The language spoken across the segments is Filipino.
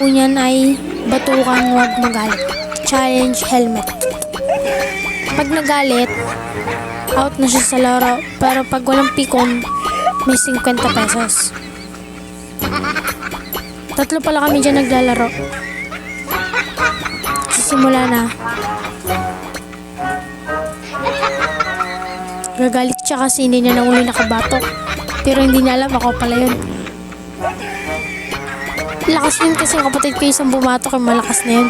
Unyan ay batukan huwag magalit. Challenge helmet. Pag nagalit, out na siya sa laro. Pero pag walang pikon, may 50 pesos. Tatlo pala kami dyan naglalaro. Sisimula na. Gagalit siya kasi hindi niya nahuli nakabatok. Pero hindi niya alam ako pala yun. Lakas yun kasi kapatid ko isang bumatok yung malakas na yun.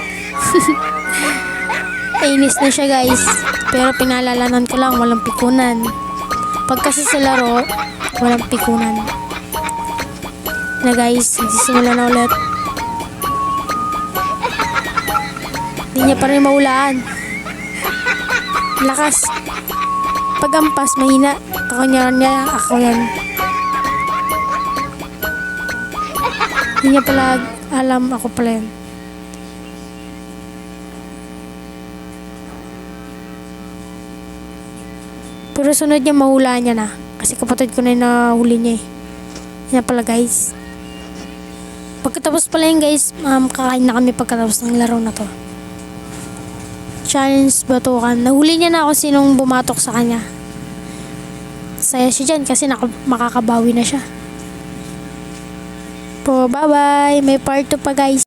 Inis na siya guys. Pero pinalalanan ko lang walang pikunan. Pag kasi sa laro, walang pikunan. Na guys, simula na ulit. Hindi niya pa rin maulaan. Lakas. Pag ampas, mahina. Ako niya, ako yan. Hindi niya pala alam, ako pala yan. Pero sunod niya, mahulaan niya na. Kasi kapatid ko na yung nahuli niya eh. Yan pala guys. Pagkatapos pala yun guys, kakain na kami pagkatapos ng laro na to. Challenge batukan. Nahuli niya na ako sinong bumatok sa kanya. Saya siya dyan kasi makakabawi na siya. Po, bye bye. May part 2 pa guys.